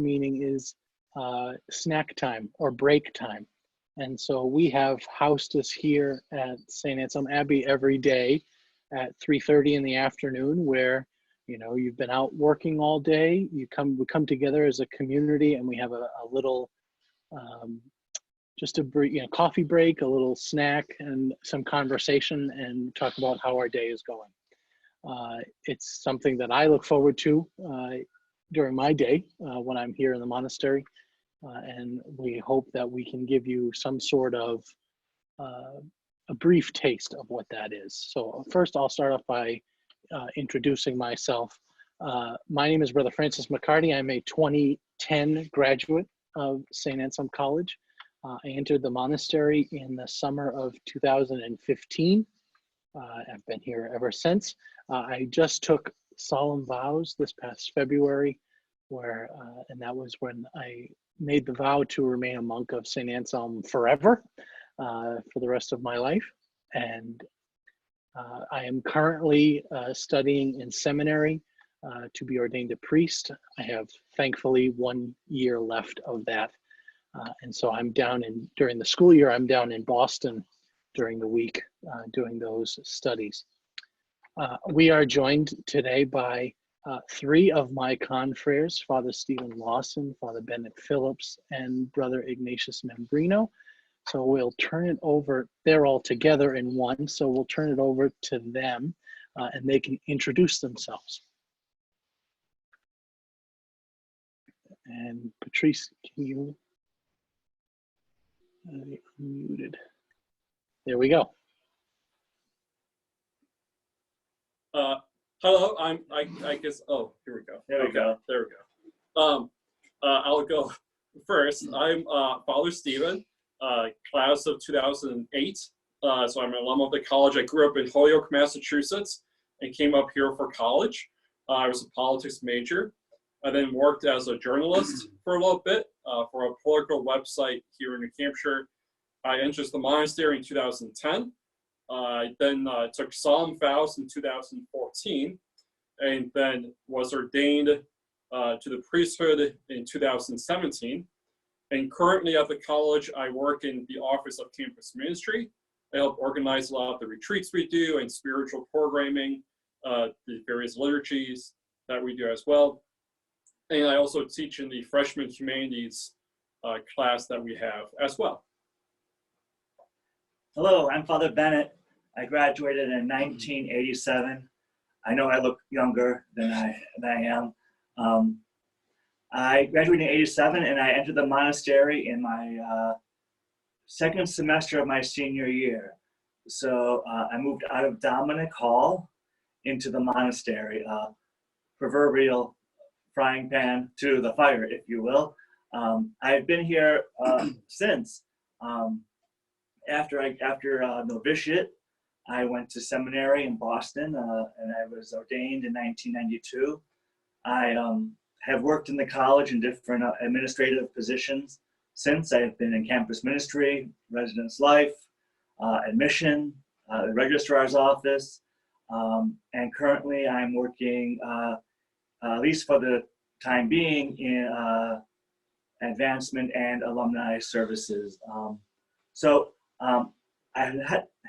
meaning is snack time or break time. And so we have Haustus here at Saint Anselm Abbey every day at 3:30 in the afternoon, where you've been out working all day. We come together as a community, and we have a little just a coffee break, a little snack, and some conversation, and talk about how our day is going. It's something that I look forward to during my day when I'm here in the monastery. And we hope that we can give you some sort of a brief taste of what that is. So first, I'll start off by introducing myself. My name is Brother Francis McCarty. I'm a 2010 graduate of St. Anselm College. I entered the monastery in the summer of 2015. I've been here ever since. I just took solemn vows this past February, and that was when I made the vow to remain a monk of St. Anselm forever, for the rest of my life. And I am currently studying in seminary to be ordained a priest. I have thankfully 1 year left of that. And so I'm during the school year, I'm down in Boston during the week doing those studies. We are joined today by three of my confreres, Father Stephen Lawson, Father Bennett Phillips, and Brother Ignatius Membrino. So we'll turn it over, they're all together in one, so we'll turn it over to them and they can introduce themselves. And Patrice, can you unmuted? There we go. Hello, I guess, oh, here we go. There we go. I'll go first. I'm Father Stephen, class of 2008. So I'm an alum of the college. I grew up in Holyoke, Massachusetts, and came up here for college. I was a politics major. I then worked as a journalist for a little bit for a political website here in New Hampshire. I entered the monastery in 2010. I then took solemn vows in 2014, and then was ordained to the priesthood in 2017. And currently at the college, I work in the Office of Campus Ministry. I help organize a lot of the retreats we do and spiritual programming, the various liturgies that we do as well. And I also teach in the Freshman Humanities class that we have as well. Hello, I'm Father Bennett. I graduated in 1987. I know I look younger than I am. I graduated in 87 and I entered the monastery in my second semester of my senior year. So I moved out of Dominic Hall into the monastery, proverbial frying pan to the fire, if you will. I've been here since. After novitiate, I went to seminary in Boston, and I was ordained in 1992. I have worked in the college in different administrative positions since. I've been in campus ministry, residence life, admission, the registrar's office, and currently I'm working, at least for the time being, in advancement and alumni services. I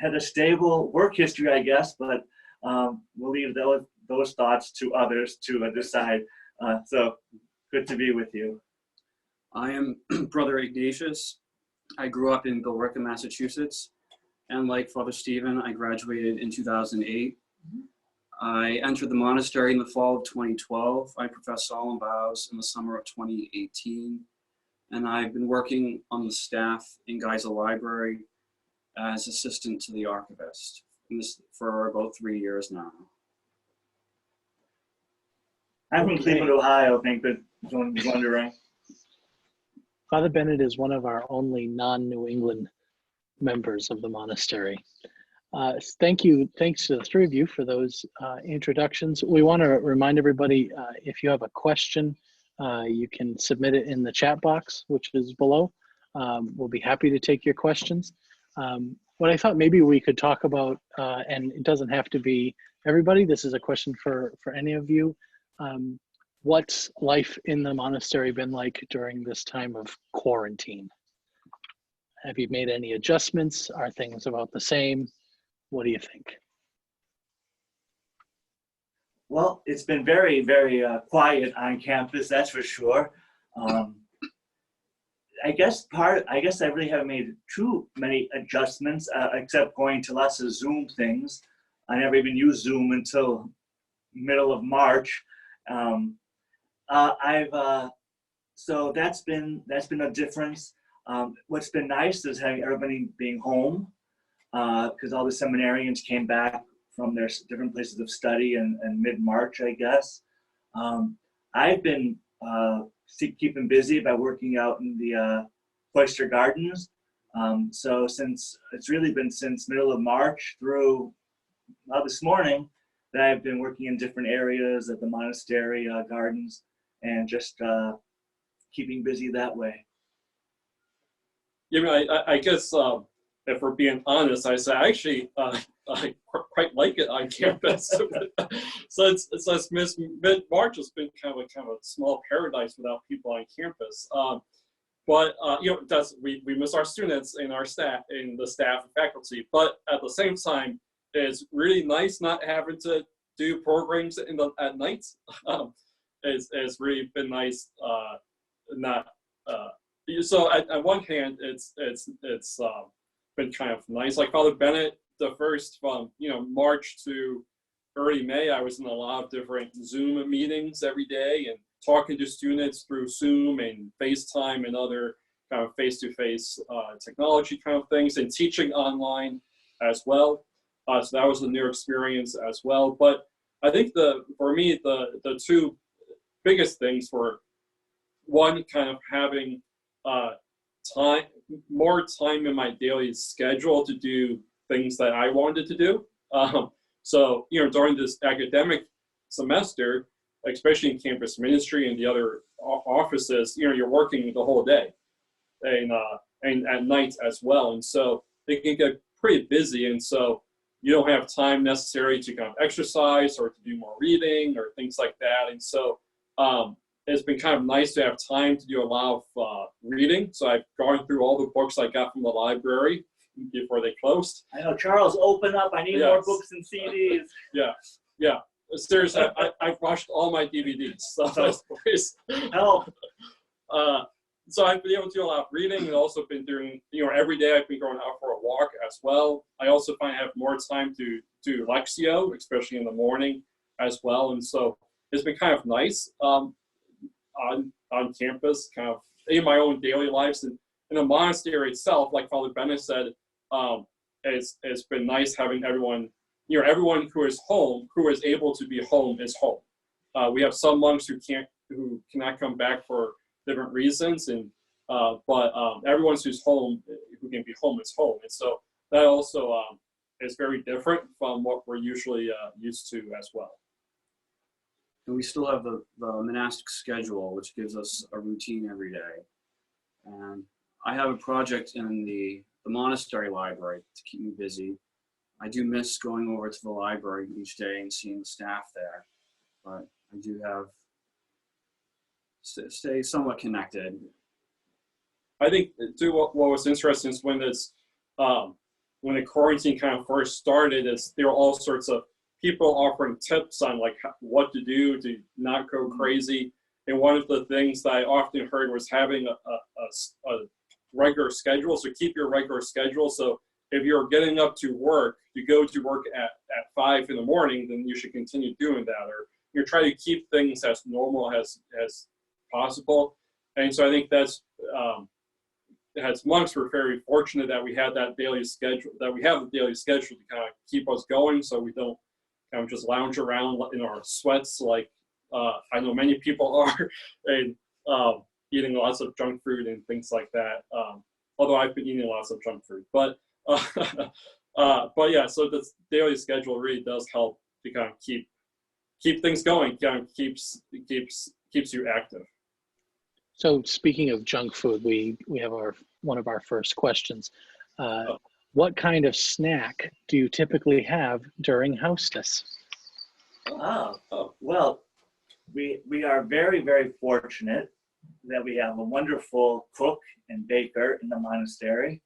had a stable work history, I guess, but we'll leave those thoughts to others to decide. So good to be with you. I am Brother Ignatius. I grew up in Billerica, Massachusetts, and like Father Stephen, I graduated in 2008. I entered the monastery in the fall of 2012. I professed solemn vows in the summer of 2018, and I've been working on the staff in Geisel Library as assistant to the archivist for about 3 years now. I'm from Cleveland, Ohio, I think that someone was wondering. Father Bennett is one of our only non-New England members of the monastery. Thanks to the three of you for those introductions. We want to remind everybody, if you have a question, you can submit it in the chat box, which is below. We'll be happy to take your questions. What I thought maybe we could talk about, and it doesn't have to be everybody, this is a question for any of you. what's life in the monastery been like during this time of quarantine? Have you made any adjustments? Are things about the same? What do you think? Well, it's been very, very quiet on campus, that's for sure. I guess I really haven't made too many adjustments, except going to lots of Zoom things. I never even used Zoom until middle of March. So that's been a difference. What's been nice is having everybody being home, because all the seminarians came back from their different places of study in mid-March, I guess. I've been keeping busy by working out in the cloister gardens. So it's really been since middle of March through this morning that I've been working in different areas of the monastery gardens and just keeping busy that way. You know, I guess if we're being honest, I say actually I quite like it on campus. So it's mid-March has been kind of a small paradise without people on campus. But you know, we miss our students and our staff and the staff and faculty. But at the same time, it's really nice not having to do programs at night. It's really been nice not. So on one hand, it's been kind of nice. Like Father Bennett, the first from March to early May, I was in a lot of different Zoom meetings every day and talking to students through Zoom and FaceTime and other kind of face-to-face technology kind of things, and teaching online as well. So that was a new experience as well. But I think for me, the two biggest things were, one, kind of having more time in my daily schedule to do things that I wanted to do. So during this academic semester, especially in campus ministry and the other offices, you're working the whole day, and at night as well, and so it can get pretty busy, and so you don't have time necessary to kind of exercise or to do more reading or things like that, and so it's been kind of nice to have time to do a lot of reading. So I've gone through all the books I got from the library before they closed. I know, Charles, open up. I need more books and CDs. Yeah. Seriously, I've watched all my DVDs. So that's always help. So I've been able to do a lot of reading, and also been doing, every day I've been going out for a walk as well. I also find I have more time to do Lectio, especially in the morning as well. And so it's been kind of nice on campus, kind of in my own daily lives. And in the monastery itself, like Father Bennett said, it's been nice having everyone, everyone who is home, who is able to be home, is home. We have some monks who cannot come back for different reasons, and but everyone who's home, who can be home, is home. And so that also is very different from what we're usually used to as well. And we still have the monastic schedule, which gives us a routine every day. And I have a project in the monastery library to keep me busy. I do miss going over to the library each day and seeing the staff there, but I do have stay somewhat connected. I think too, what was interesting is when the quarantine kind of first started, there were all sorts of people offering tips on like what to do to not go crazy. And one of the things that I often heard was having a regular schedule. So keep your regular schedule. So if you're getting up to work, you go to work at 5 in the morning, then you should continue doing that, or you try to keep things as normal as possible. And so I think that's as monks, we're very fortunate that we had that daily schedule, that we have the daily schedule to kind of keep us going, so we don't kind of just lounge around in our sweats like I know many people are, and eating lots of junk food and things like that. Although I've been eating lots of junk food, but yeah, so the daily schedule really does help to kind of keep things going, kind of keeps you active. So speaking of junk food, we have one of our first questions. What kind of snack do you typically have during Haustus? Well, we are very, very fortunate that we have a wonderful cook and baker in the monastery.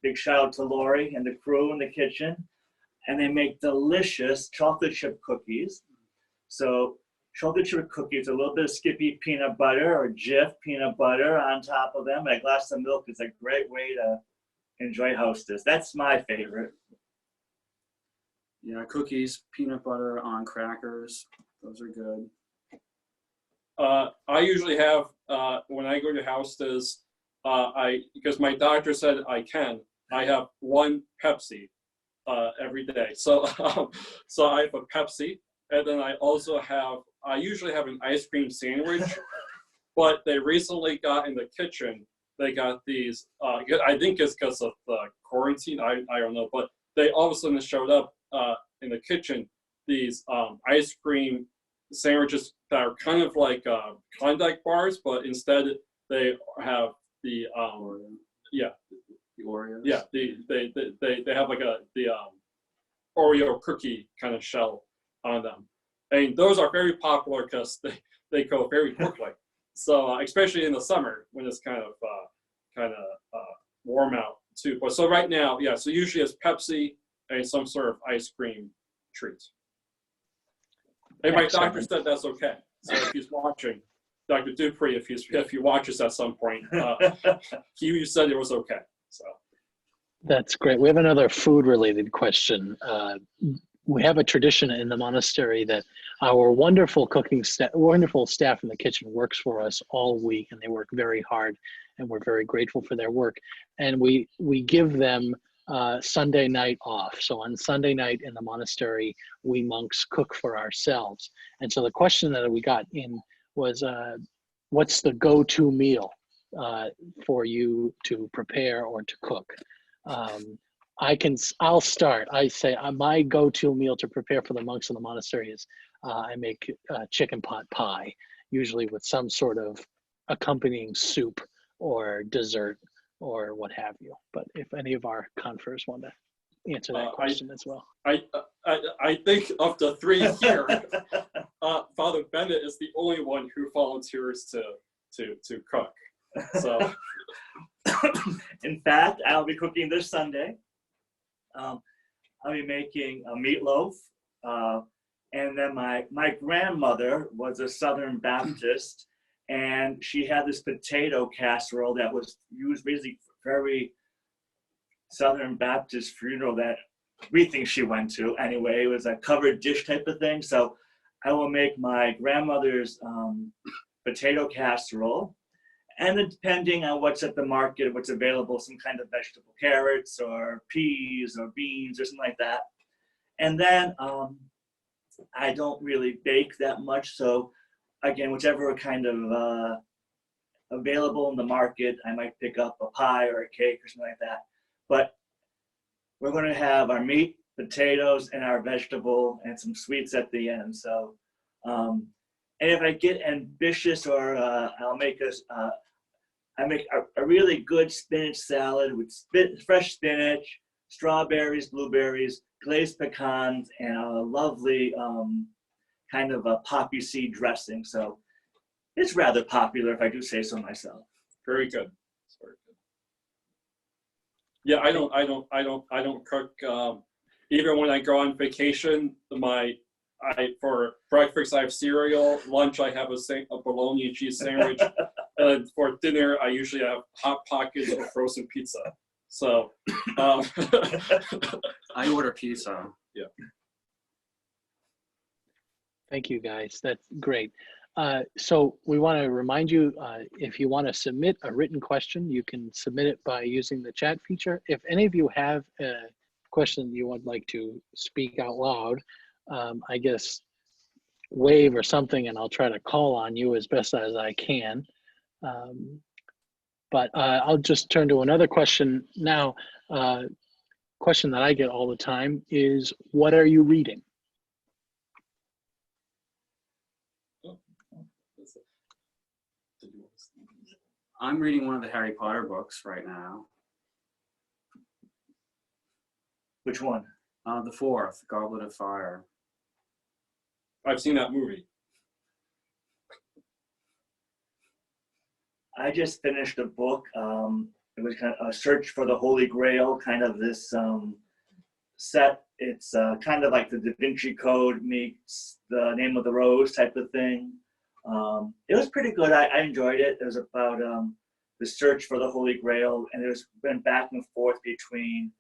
Big shout out to Lori and the crew in the kitchen. And they make delicious chocolate chip cookies. So chocolate chip cookies, a little bit of Skippy peanut butter or Jif peanut butter on top of them. A glass of milk is a great way to enjoy Haustus. That's my favorite. Yeah, cookies, peanut butter on crackers. Those are good. I usually have, when I go to Haustus, because my doctor said I have one Pepsi every day. So, so I have a Pepsi, and then I usually have an ice cream sandwich, but they recently got in the kitchen, they got these, I think it's because of the quarantine, I don't know, but they all of a sudden showed up in the kitchen, these ice cream sandwiches that are kind of like Klondike bars, but instead they have the The Oreos. yeah, they have like the Oreo cookie kind of shell on them, and those are very popular because they go very quickly. So especially in the summer when it's kind of warm out too. But so right now, yeah. So usually it's Pepsi and some sort of ice cream treat. And my doctor said that's okay. So if he's watching, Dr. Dupree, if he watches at some point, he said it was okay. So That's great. We have another food-related question. We have a tradition in the monastery that our wonderful staff in the kitchen works for us all week, and they work very hard, and we're very grateful for their work. And we give them Sunday night off. So on Sunday night in the monastery, we monks cook for ourselves. And so the question that we got in was, what's the go-to meal for you to prepare or to cook? I'll start. I say my go-to meal to prepare for the monks in the monastery is I make chicken pot pie, usually with some sort of accompanying soup or dessert or what have you. But if any of our confers want to answer that question as well. I think of the three here, Father Bennett is the only one who volunteers to cook. So, in fact, I'll be cooking this Sunday. I'll be making a meatloaf, and then my grandmother was a Southern Baptist, and she had this potato casserole that was used basically for every Southern Baptist funeral that we think she went to. Anyway, it was a covered dish type of thing. So I will make my grandmother's potato casserole. And then depending on what's at the market, what's available, some kind of vegetable, carrots or peas or beans or something like that. And then I don't really bake that much. So again, whichever kind of available in the market, I might pick up a pie or a cake or something like that. But we're going to have our meat, potatoes, and our vegetable and some sweets at the end. So, and if I get ambitious, or I'll make I make a really good spinach salad with fresh spinach, strawberries, blueberries, glazed pecans, and a lovely kind of a poppy seed dressing. So it's rather popular, if I do say so myself. very good. Very good. Yeah, I don't cook. Even when I go on vacation, for breakfast I have cereal. Lunch I have a bologna and cheese sandwich. And for dinner, I usually have Hot Pockets or frozen pizza. So, I order pizza. Yeah. Thank you, guys. That's great. So we want to remind you, if you want to submit a written question, you can submit it by using the chat feature. If any of you have a question you would like to speak out loud, I guess wave or something, and I'll try to call on you as best as I can. But I'll just turn to another question now. Question that I get all the time is, what are you reading? I'm reading one of the Harry Potter books right now. Which one? The fourth, Goblet of Fire. I've seen that movie. I just finished a book. It was kind of a search for the Holy Grail, kind of this set. It's kind of like the Da Vinci Code meets the Name of the Rose type of thing. It was pretty good. I enjoyed it. It was about the search for the Holy Grail, and it went back and forth between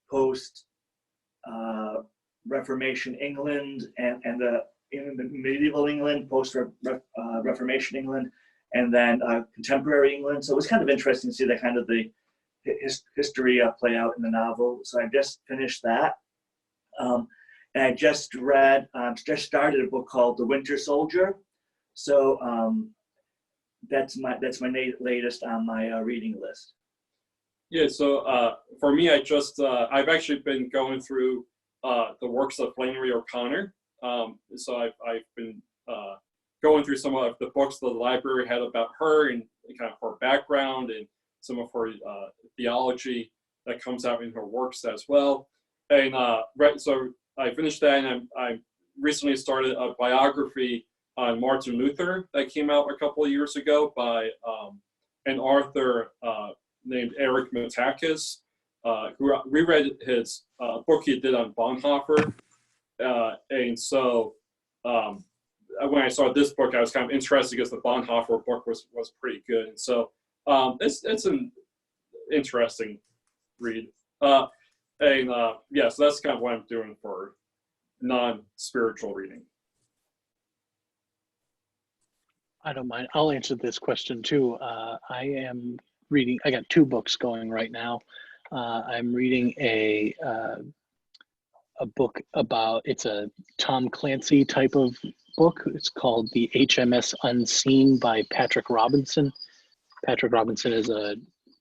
post Reformation England and the medieval England, post Reformation England, and then contemporary England. So it was kind of interesting to see that kind of the history play out in the novel. So I just finished that. And I just started a book called The Winter Soldier. So that's my latest on my reading list. Yeah, so for me, I've actually been going through the works of Flannery O'Connor. So I've been going through some of the books the library had about her and kind of her background and some of her theology that comes out in her works as well. And so I finished that, and I recently started a biography on Martin Luther that came out a couple of years ago by an author named Eric Matakis, who reread his book he did on Bonhoeffer. And so when I saw this book, I was kind of interested because the Bonhoeffer book was pretty good. And so it's an interesting read. So that's kind of what I'm doing for non-spiritual reading. I don't mind. I'll answer this question too. I am reading. I got 2 books going right now. I'm reading a book about. It's a Tom Clancy type of book. It's called The HMS Unseen by Patrick Robinson. Patrick Robinson is a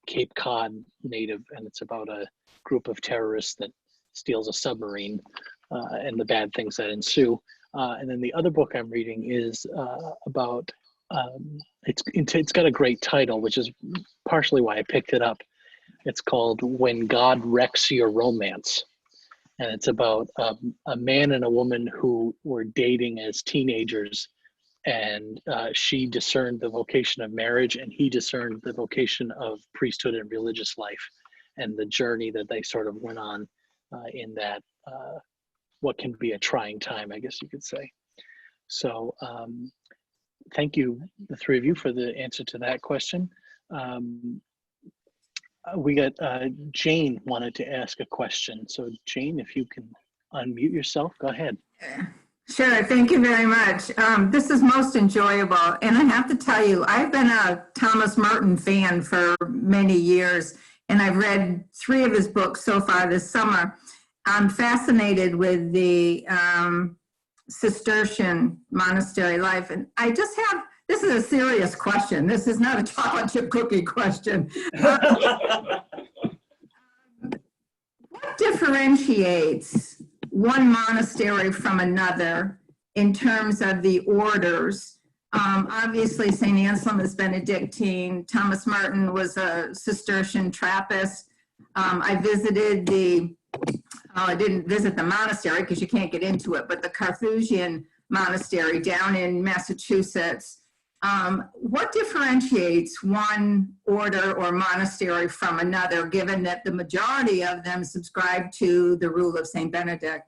Cape Cod native, and it's about a group of terrorists that steals a submarine and the bad things that ensue. And then the other book I'm reading is about. It's got a great title, which is partially why I picked it up. It's called When God Wrecks Your Romance. And it's about a man and a woman who were dating as teenagers, and she discerned the vocation of marriage and he discerned the vocation of priesthood and religious life, and the journey that they sort of went on in that what can be a trying time, I guess you could say. So thank you, the 3 of you, for the answer to that question. We got Jane wanted to ask a question. So Jane, if you can unmute yourself, go ahead. Sure, thank you very much. This is most enjoyable. And I have to tell you, I've been a Thomas Merton fan for many years, and I've read 3 of his books so far this summer. I'm fascinated with the Cistercian monastery life. And I just have, this is a serious question. This is not a chocolate chip cookie question. What differentiates one monastery from another in terms of the orders? Obviously, Saint Anselm is Benedictine. Thomas Merton was a Cistercian Trappist. I visited I didn't visit the monastery because you can't get into it, but the Carthusian monastery down in Massachusetts. What differentiates one order or monastery from another, given that the majority of them subscribe to the rule of Saint Benedict?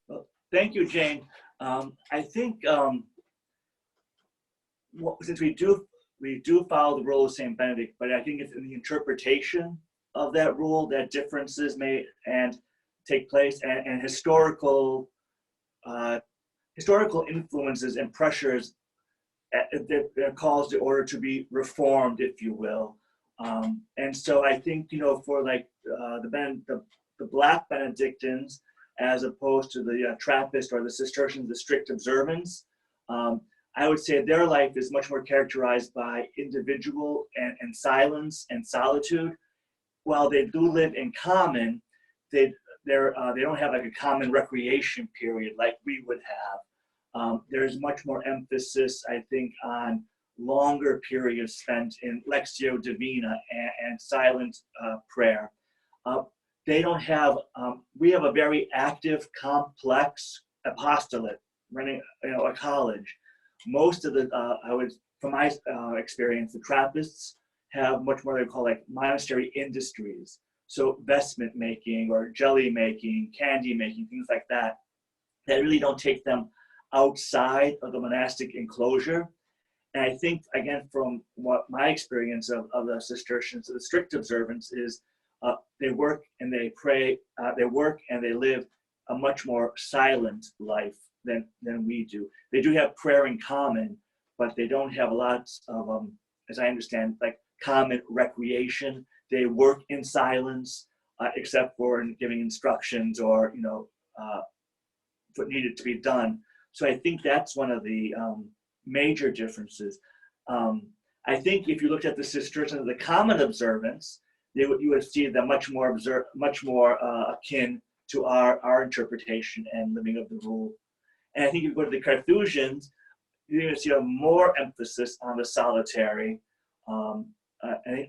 Well, thank you, Jane. I think since we do follow the rule of Saint Benedict, but I think it's in the interpretation of that rule that differences may and take place, and historical influences and pressures that cause the order to be reformed, if you will. And so I think, for like the Black Benedictines, as opposed to the Trappist or the Cistercians, the strict observance, I would say their life is much more characterized by individual and silence and solitude. While they do live in common, they don't have like a common recreation period like we would have. There's much more emphasis, I think, on longer periods spent in Lectio Divina and silent prayer. They don't have, we have a very active, complex apostolate running, a college, most of the, from my experience, the Trappists have much more they call like monastery industries. So vestment making or jelly making, candy making, things like that, that really don't take them outside of the monastic enclosure. And I think, again, from what my experience of the Cistercians, the strict observance is they work and they pray, they work and they live a much more silent life than we do. They do have prayer in common, but they don't have a lot of, as I understand, like common recreation. They work in silence, except for giving instructions or, what needed to be done. So I think that's one of the major differences. I think if you looked at the Cistercians, the common observance, you would see them much more akin to our interpretation and living of the rule. And I think if you go to the Carthusians, you're going to see a more emphasis on the solitary. And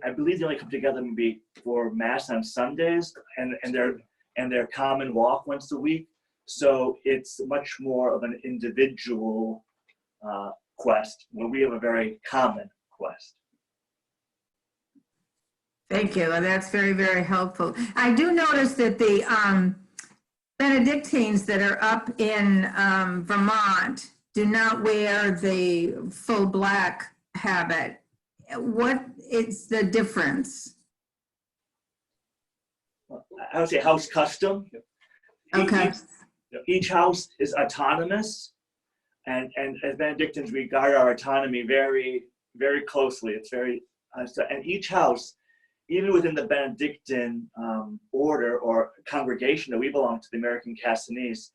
I believe they only come together maybe for Mass on Sundays and their common walk once a week. So it's much more of an individual quest, where we have a very common quest. Thank you. That's very, very helpful. I do notice that the Benedictines that are up in Vermont do not wear the full black habit. What is the difference? I would say house custom. Okay. Each house is autonomous, and as Benedictines, we guard our autonomy very, very closely. It's very, and each house, even within the Benedictine order or congregation that we belong to, the American Cassinese,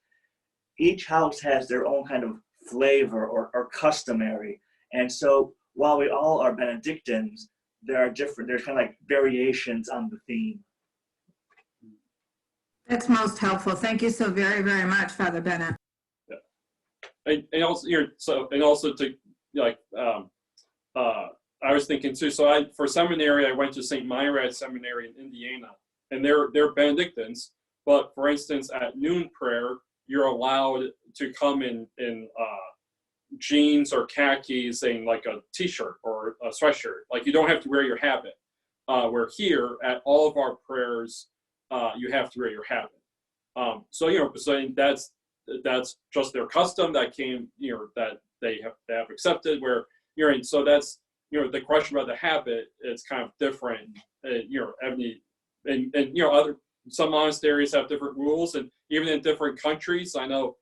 each house has their own kind of flavor or customary. And so while we all are Benedictines, there's kind of like variations on the theme. That's most helpful. Thank you so very, very much, Father Bennett. Yeah. And also to like I was thinking too. So for seminary, I went to St. Myriad Seminary in Indiana, and they're Benedictines. But for instance, at noon prayer, you're allowed to come in jeans or khakis and like a t-shirt or a sweatshirt. Like you don't have to wear your habit. Where here at all of our prayers, you have to wear your habit. So that's just their custom that came, that they have accepted. Where so that's the question about the habit is kind of different. Some monasteries have different rules, and even in different countries. I know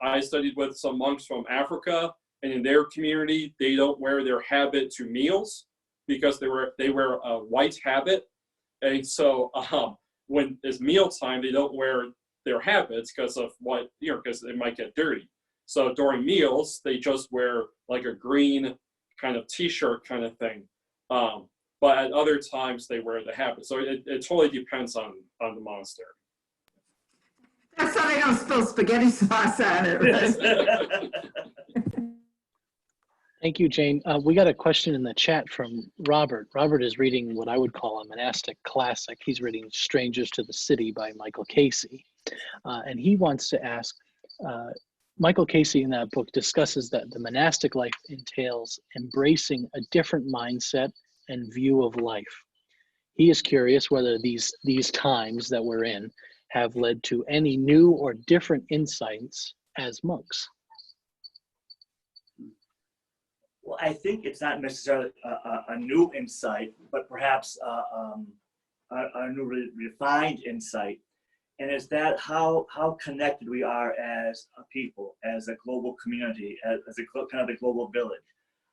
I studied with some monks from Africa, and in their community, they don't wear their habit to meals because they wear a white habit, and so when it's mealtime, they don't wear their habits because of because they might get dirty. So during meals, they just wear like a green kind of t-shirt kind of thing. But at other times, they wear the habit. So it totally depends on the monastery. That's how they don't spill spaghetti sauce on it. Right? Thank you, Jane. We got a question in the chat from Robert. Robert is reading what I would call a monastic classic. He's reading Strangers to the City by Michael Casey. And he wants to ask, Michael Casey in that book discusses that the monastic life entails embracing a different mindset and view of life. He is curious whether these times that we're in have led to any new or different insights as monks. Well, I think it's not necessarily a new insight, but perhaps a new refined insight. And is that how connected we are as a people, as a global community, as a kind of a global village.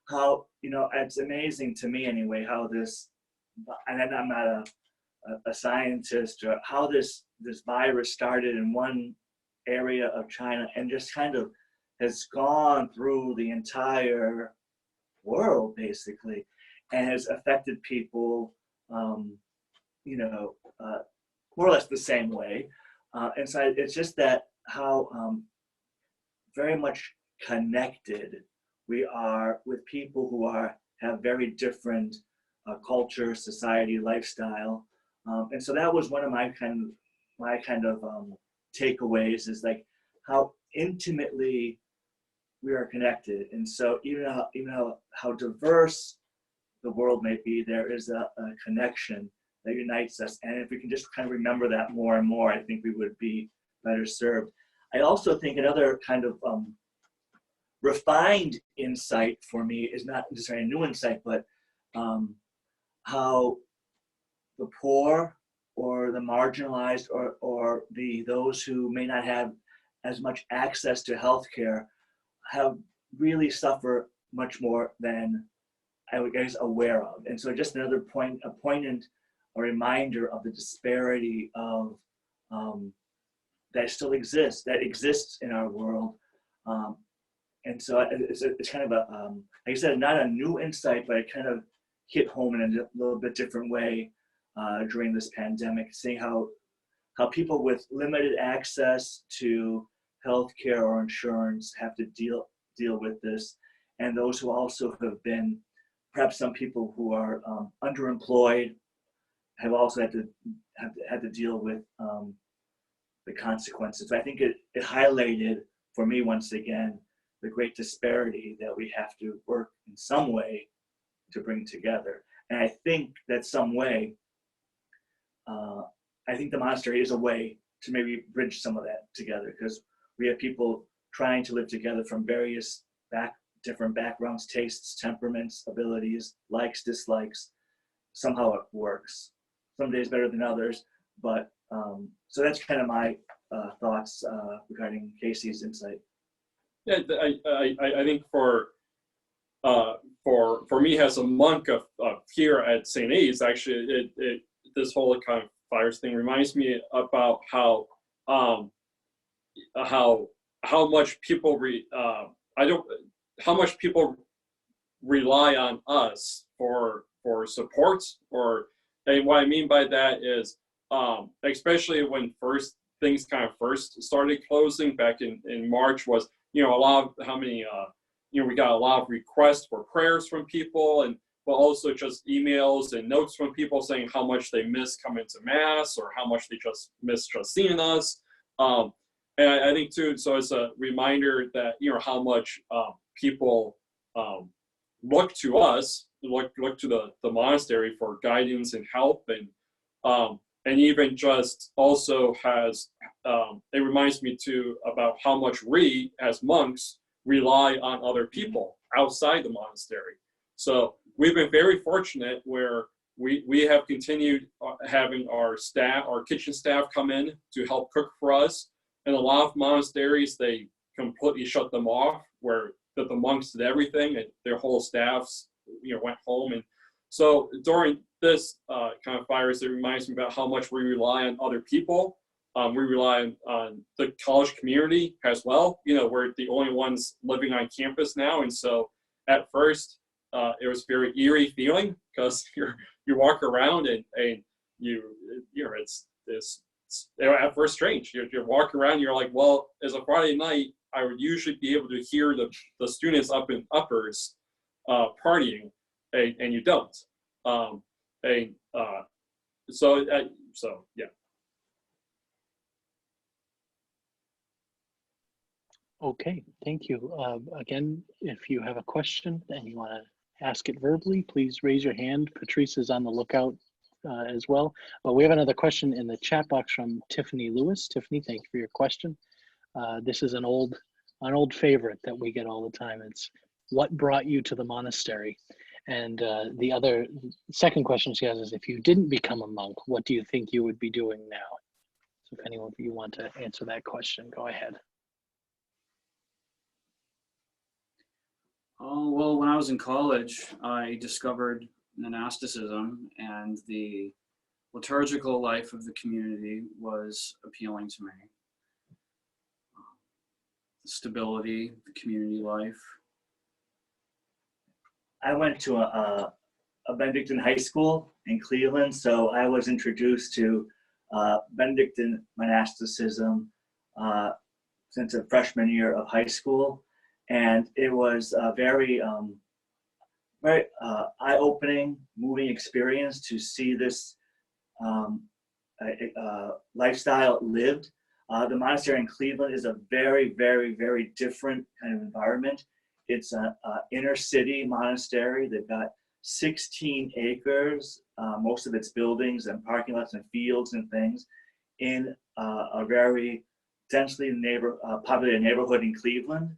How, it's amazing to me anyway, how this, and I'm not a scientist, or how this virus started in one area of China and just kind of has gone through the entire world basically, and has affected people, more or less the same way. And so it's just that how very much connected we are with people who have very different culture, society, lifestyle. And so that was one of my kind of takeaways, is like how intimately we are connected. And so even how diverse the world may be, there is a connection that unites us. And if we can just kind of remember that more and more, I think we would be better served. I also think another kind of refined insight for me is not necessarily a new insight, but how the poor or the marginalized or those who may not have as much access to healthcare have really suffer much more than I was aware of. And so just another poignant reminder of the disparity of that still exists, that exists in our world. And so it's kind of a, like I said, not a new insight, but it kind of hit home in a little bit different way during this pandemic, seeing how people with limited access to healthcare or insurance have to deal with this, and those who also have been, perhaps some people who are underemployed have also had to deal with the consequences. So I think it highlighted for me once again the great disparity that we have to work in some way to bring together. And I think that some way, I think the monastery is a way to maybe bridge some of that together, because we have people trying to live together from various different backgrounds, tastes, temperaments, abilities, likes, dislikes. Somehow it works. Some days better than others, but so that's kind of my thoughts regarding Casey's insight. Yeah, I think for me as a monk of here at St. A's, actually, this whole kind of fires thing reminds me about how much people rely on us for support. And what I mean by that is, especially when things kind of first started closing back in March, was a lot of how many we got a lot of requests for prayers from people, but also just emails and notes from people saying how much they miss coming to Mass or how much they just miss just seeing us. And I think too, so it's a reminder that how much people look to us, look to the monastery for guidance and help, and even just also has it reminds me too about how much we as monks rely on other people outside the monastery. So we've been very fortunate where we have continued having our kitchen staff come in to help cook for us. And a lot of monasteries, they completely shut them off, where the monks did everything and their whole staffs went home. And so during this kind of virus, it reminds me about how much we rely on other people. We rely on the college community as well. We're the only ones living on campus now. And so at first, it was a very eerie feeling, because you walk around and it's at first strange. You walk around, you're like, well, as a Friday night, I would usually be able to hear the students up in uppers partying, and you don't. So yeah. Okay, thank you. Again, if you have a question and you want to ask it verbally, please raise your hand. Patrice is on the lookout as well. But we have another question in the chat box from Tiffany Lewis. Tiffany, thank you for your question. This is an old favorite that we get all the time. It's, what brought you to the monastery? And the second question she has is, if you didn't become a monk, what do you think you would be doing now? So if anyone of you want to answer that question, go ahead. Oh, well, when I was in college, I discovered monasticism, and the liturgical life of the community was appealing to me. The stability, the community life. I went to a Benedictine high school in Cleveland, so I was introduced to Benedictine monasticism since a freshman year of high school. And it was a very eye-opening, moving experience to see this lifestyle lived. The monastery in Cleveland is a very, very, very different kind of environment. It's an inner city monastery. They've got 16 acres, most of its buildings and parking lots and fields and things, in a very densely populated neighborhood in Cleveland.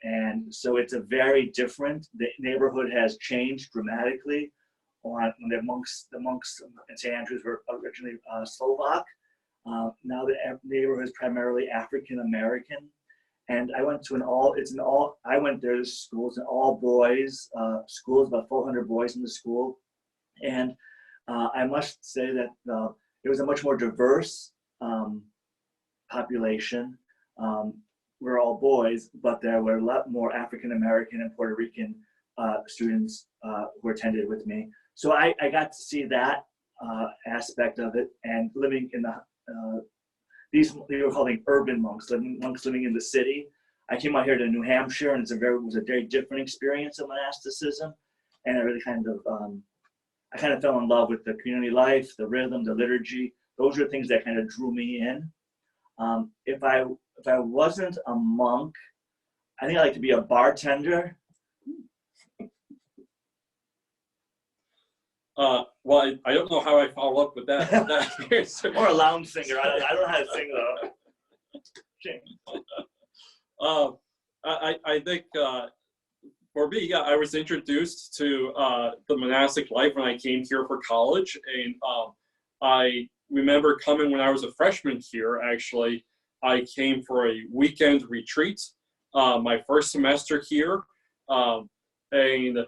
And so it's a very different, the neighborhood has changed dramatically. When the monks in St. Andrews were originally Slovak. Now the neighborhood is primarily African American. And I went to I went there to schools, an all boys schools, about 400 boys in the school. And I must say that it was a much more diverse population. We're all boys, but there were a lot more African American and Puerto Rican students who attended with me. So I got to see that aspect of it, and living in these we were calling urban monks living in the city. I came out here to New Hampshire, and it was a very different experience of monasticism, and I really kind of fell in love with the community life, the rhythm, the liturgy. Those are things that kind of drew me in. If I wasn't a monk, I think I'd like to be a bartender. Well, I don't know how I follow up with that. Or a lounge singer. I don't know how to sing though. I think for me, yeah, I was introduced to the monastic life when I came here for college, and I remember coming when I was a freshman here. Actually, I came for a weekend retreat, my first semester here, and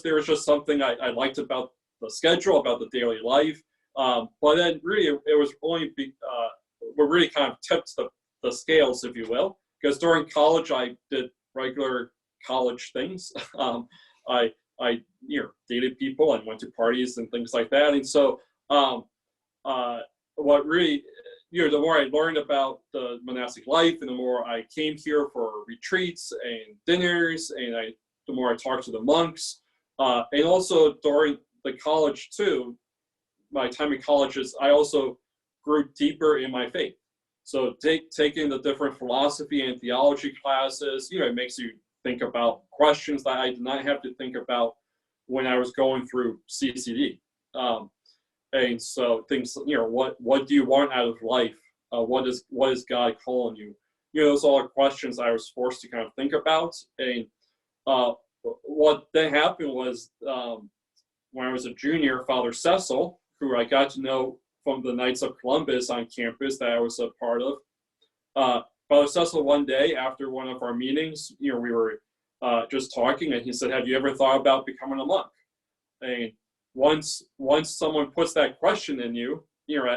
there was just something I liked about the schedule, about the daily life. But then really it was only, what really kind of tipped the scales, if you will, because during college I did regular college things. I dated people and went to parties and things like that. And so what really, the more I learned about the monastic life, and the more I came here for retreats and dinners, and the more I talked to the monks, and also during the college too, my time in colleges, I also grew deeper in my faith. So taking the different philosophy and theology classes, it makes you think about questions that I did not have to think about when I was going through CCD. And so things, what do you want out of life? What is God calling you? Those are all questions I was forced to kind of think about. And what then happened was, when I was a junior, Father Cecil, who I got to know from the Knights of Columbus on campus that I was a part of, Father Cecil, one day after one of our meetings, we were just talking, and he said, "Have you ever thought about becoming a monk?" And once someone puts that question in you,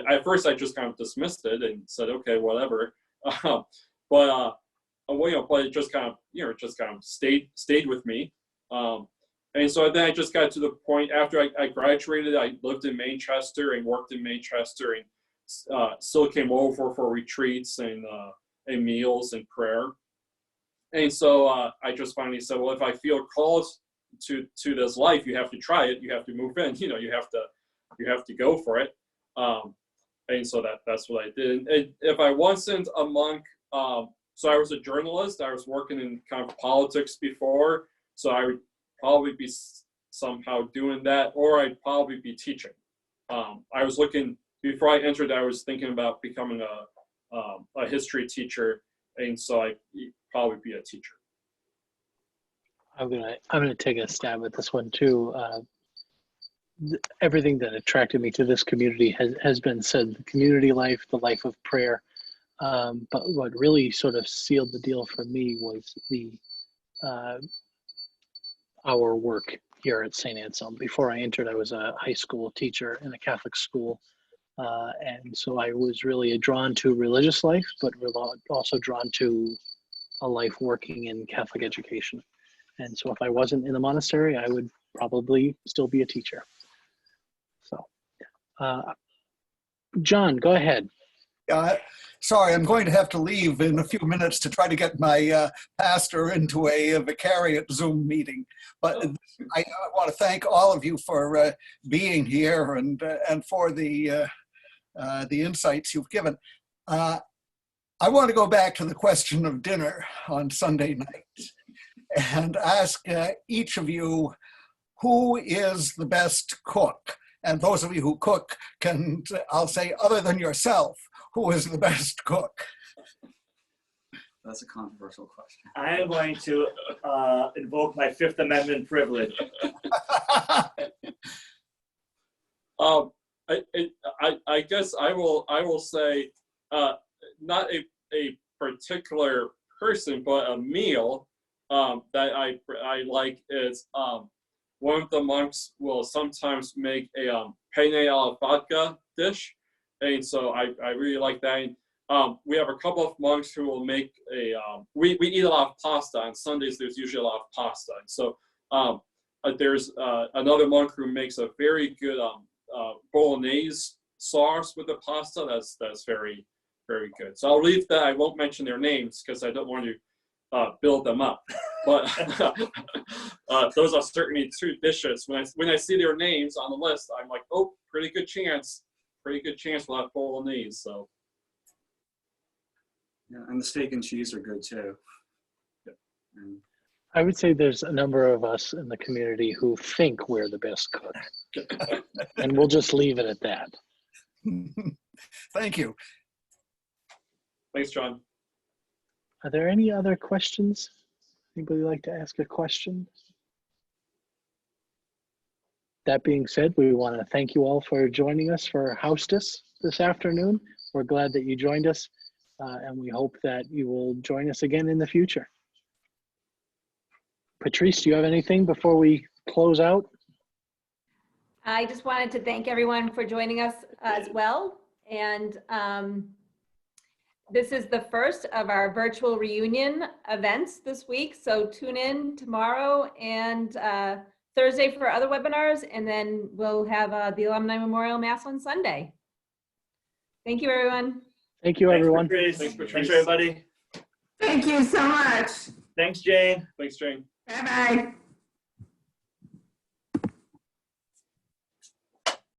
at first I just kind of dismissed it and said, "Okay, whatever." But it just kind of stayed with me. And so then I just got to the point after I graduated. I lived in Manchester and worked in Manchester, and still came over for retreats and meals and prayer. And so I just finally said, well, if I feel called to this life, you have to try it. You have to move in. You have to go for it. And so that's what I did. And if I wasn't a monk, so I was a journalist. I was working in kind of politics before, so I would probably be somehow doing that, or I'd probably be teaching. I was looking, before I entered, I was thinking about becoming a history teacher, and so I'd probably be a teacher. I'm gonna take a stab at this one too. Everything that attracted me to this community has been said: the community life, the life of prayer. But what really sort of sealed the deal for me was our work here at Saint Anselm. Before I entered, I was a high school teacher in a Catholic school, and so I was really drawn to religious life, but also drawn to a life working in Catholic education. And so if I wasn't in the monastery, I would probably still be a teacher. So, John, go ahead. Sorry, I'm going to have to leave in a few minutes to try to get my pastor into a vicariate Zoom meeting. But I want to thank all of you for being here and for the the insights you've given. I want to go back to the question of dinner on Sunday night and ask each of you, who is the best cook? And those of you who cook can, I'll say, other than yourself, who is the best cook? That's a controversial question. I am going to invoke my Fifth Amendment privilege. I guess I will say not a particular person, but a meal that I like is one of the monks will sometimes make a penne alla vodka dish, and so I really like that. And, we have a couple of monks who will make we eat a lot of pasta on Sundays. There's usually a lot of pasta, and so there's another monk who makes a very good bolognese sauce with the pasta. That's very, very good. So I'll leave that. I won't mention their names because I don't want to build them up. But those are certainly two dishes. When I see their names on the list, I'm like, oh, pretty good chance we'll have bolognese. So. Yeah, and the steak and cheese are good too. And I would say there's a number of us in the community who think we're the best cook. And we'll just leave it at that. Thank you. Thanks, John. Are there any other questions? Anybody like to ask a question? That being said, we want to thank you all for joining us for Haustus this afternoon. We're glad that you joined us, and we hope that you will join us again in the future. Patrice, do you have anything before we close out? I just wanted to thank everyone for joining us as well. And this is the first of our virtual reunion events this week. So tune in tomorrow and Thursday for other webinars, and then we'll have the Alumni Memorial Mass on Sunday. Thank you, everyone. Thank you, everyone. Thanks, Thanks, Patrice. Patrice. Thanks, everybody. Thank you so much. Thanks, Jane. Thanks, Jane. Bye-bye.